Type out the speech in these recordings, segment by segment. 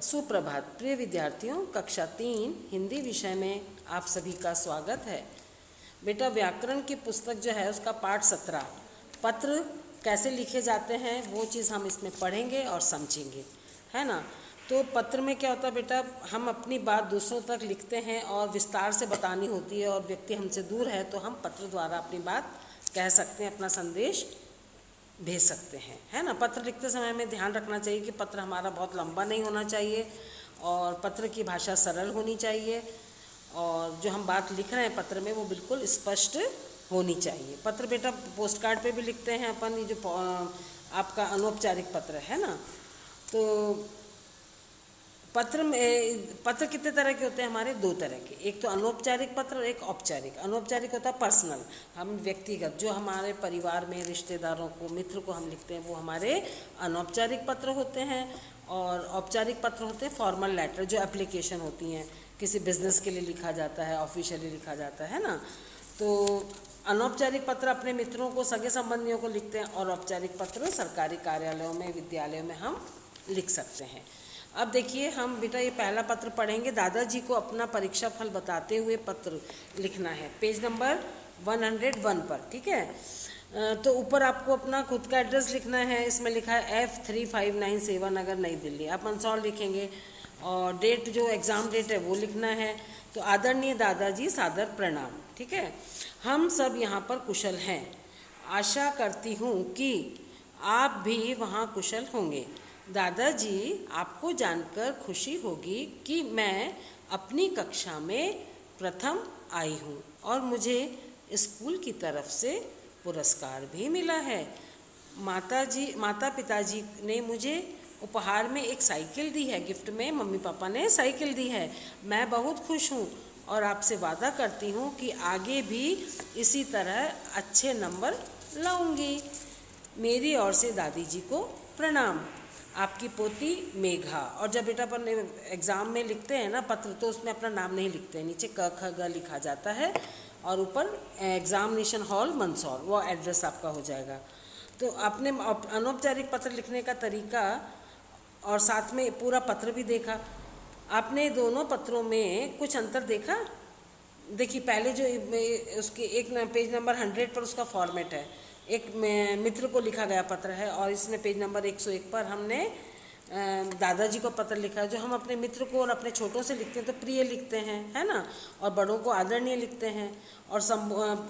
सुप्रभात प्रिय विद्यार्थियों, कक्षा 3 हिंदी विषय में आप सभी का स्वागत है। बेटा, व्याकरण की पुस्तक जो है उसका पाठ 17 पत्र कैसे लिखे जाते हैं वो चीज़ हम इसमें पढ़ेंगे और समझेंगे, है ना। तो पत्र में क्या होता है बेटा, हम अपनी बात दूसरों तक लिखते हैं और विस्तार से बतानी होती है और व्यक्ति हमसे दूर है तो हम पत्र द्वारा अपनी बात कह सकते हैं, अपना संदेश भेज सकते हैं, है ना। पत्र लिखते समय हमें ध्यान रखना चाहिए कि पत्र हमारा बहुत लंबा नहीं होना चाहिए और पत्र की भाषा सरल होनी चाहिए और जो हम बात लिख रहे हैं पत्र में वो बिल्कुल स्पष्ट होनी चाहिए। पत्र बेटा पोस्ट कार्ड पे भी लिखते हैं अपन, ये जो आपका अनौपचारिक पत्र है ना। तो पत्र कितने तरह के होते हैं हमारे? 2 तरह के, एक तो अनौपचारिक पत्र और एक औपचारिक। अनौपचारिक होता है पर्सनल, हम व्यक्तिगत जो हमारे परिवार में रिश्तेदारों को, मित्र को हम लिखते हैं वो हमारे अनौपचारिक पत्र होते हैं। और औपचारिक पत्र होते हैं फॉर्मल लेटर, जो एप्लीकेशन होती हैं, किसी बिजनेस के लिए लिखा जाता है, ऑफिशियली लिखा जाता है ना। तो अनौपचारिक पत्र अपने मित्रों को, सगे संबंधियों को लिखते हैं और औपचारिक पत्र सरकारी कार्यालयों में, विद्यालयों में हम लिख सकते हैं। अब देखिए हम बेटा ये पहला पत्र पढ़ेंगे। दादाजी को अपना परीक्षा फल बताते हुए पत्र लिखना है, पेज नंबर 101 पर, ठीक है। तो ऊपर आपको अपना खुद का एड्रेस लिखना है। इसमें लिखा है F359 सेवा नगर, नई दिल्ली। आप मंदसौर लिखेंगे और डेट, जो एग्ज़ाम डेट है वो लिखना है। तो आदरणीय दादाजी, सादर प्रणाम, ठीक है। हम सब यहाँ पर कुशल हैं। आशा करती हूँ कि आप भी वहाँ कुशल होंगे। दादाजी, आपको जानकर खुशी होगी कि मैं अपनी कक्षा में प्रथम आई हूँ और मुझे स्कूल की तरफ से पुरस्कार भी मिला है। माता पिताजी ने मुझे उपहार में एक साइकिल दी है, गिफ्ट में मम्मी पापा ने साइकिल दी है। मैं बहुत खुश हूँ और आपसे वादा करती हूँ कि आगे भी इसी तरह अच्छे नंबर लाऊंगी। मेरी ओर से दादी जी को प्रणाम। आपकी पोती मेघा। और जब बेटा अपन एग्ज़ाम में लिखते हैं ना पत्र, तो उसमें अपना नाम नहीं लिखते हैं, नीचे क ख ग लिखा जाता है और ऊपर एग्जामिनेशन हॉल मंदसौर, वो एड्रेस आपका हो जाएगा। तो आपने अनौपचारिक पत्र लिखने का तरीका और साथ में पूरा पत्र भी देखा। आपने दोनों पत्रों में कुछ अंतर देखा? देखिए, पहले जो उसके एक पेज नंबर 100 पर उसका फॉर्मेट है, एक मित्र को लिखा गया पत्र है, और इसमें पेज नंबर 101 पर हमने दादाजी को पत्र लिखा है। जो हम अपने मित्र को और अपने छोटों से लिखते हैं तो प्रिय लिखते हैं, है ना, और बड़ों को आदरणीय लिखते हैं। और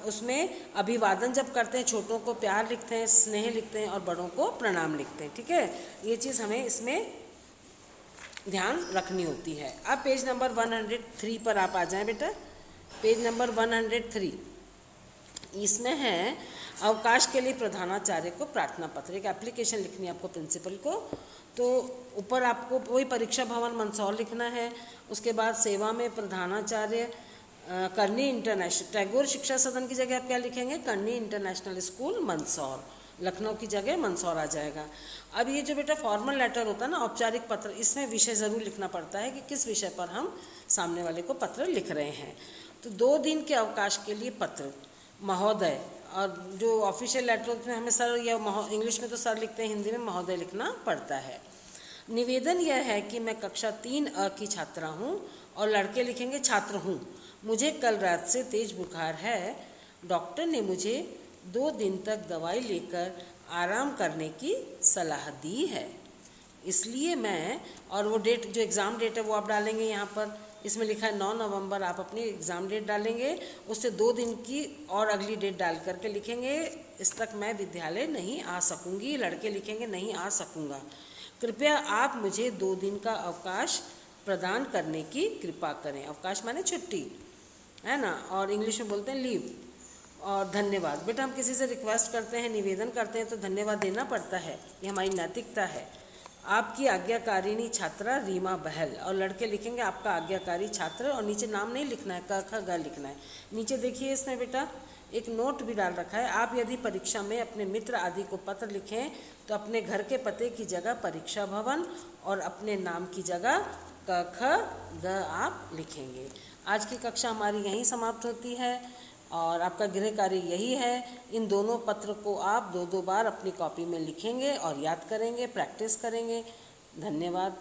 उसमें अभिवादन जब करते हैं, छोटों को प्यार लिखते हैं, स्नेह लिखते हैं, और बड़ों को प्रणाम लिखते हैं, ठीक है। ये चीज़ हमें इसमें ध्यान रखनी होती है। अब पेज नंबर 103 पर आप आ जाएं बेटा, पेज नंबर 103। इसमें है अवकाश के लिए प्रधानाचार्य को प्रार्थना पत्र, एक एप्लीकेशन लिखनी है आपको प्रिंसिपल को। तो ऊपर आपको वही परीक्षा भवन मंदसौर लिखना है। उसके बाद सेवा में प्रधानाचार्य करनी इंटरनेशनल, टैगोर शिक्षा सदन की जगह आप क्या लिखेंगे? करनी इंटरनेशनल स्कूल मंदसौर, लखनऊ की जगह मंदसौर आ जाएगा। अब ये जो बेटा फॉर्मल लेटर होता है ना, औपचारिक पत्र, इसमें विषय ज़रूर लिखना पड़ता है कि किस विषय पर हम सामने वाले को पत्र लिख रहे हैं। तो 2 दिन के अवकाश के लिए पत्र महोदय, और जो ऑफिशियल लेटर में हमें सर या इंग्लिश में तो सर लिखते हैं, हिंदी में महोदय लिखना पड़ता है। निवेदन यह है कि मैं कक्षा 3 की छात्रा हूँ, और लड़के लिखेंगे छात्र हूँ। मुझे कल रात से तेज बुखार है। डॉक्टर ने मुझे 2 दिन तक दवाई लेकर आराम करने की सलाह दी है, इसलिए मैं, और वो डेट, जो एग्ज़ाम डेट है वो आप डालेंगे यहाँ पर। इसमें लिखा है 9 नवंबर, आप अपनी एग्ज़ाम डेट डालेंगे, उससे 2 दिन की और अगली डेट डाल करके लिखेंगे, इस तक मैं विद्यालय नहीं आ सकूंगी। लड़के लिखेंगे नहीं आ सकूंगा। कृपया आप मुझे 2 दिन का अवकाश प्रदान करने की कृपा करें। अवकाश माने छुट्टी, है ना, और इंग्लिश में बोलते हैं लीव। और धन्यवाद। बेटा हम किसी से रिक्वेस्ट करते हैं, निवेदन करते हैं तो धन्यवाद देना पड़ता है, ये हमारी नैतिकता है। आपकी आज्ञाकारिणी छात्रा रीमा बहल, और लड़के लिखेंगे आपका आज्ञाकारी छात्र, और नीचे नाम नहीं लिखना है, क ख ग लिखना है। नीचे देखिए इसमें बेटा एक नोट भी डाल रखा है। आप यदि परीक्षा में अपने मित्र आदि को पत्र लिखें तो अपने घर के पते की जगह परीक्षा भवन और अपने नाम की जगह क ख ग आप लिखेंगे। आज की कक्षा हमारी यहीं समाप्त होती है और आपका गृह कार्य यही है। इन दोनों पत्र को आप 2-2 बार अपनी कॉपी में लिखेंगे और याद करेंगे, प्रैक्टिस करेंगे। धन्यवाद।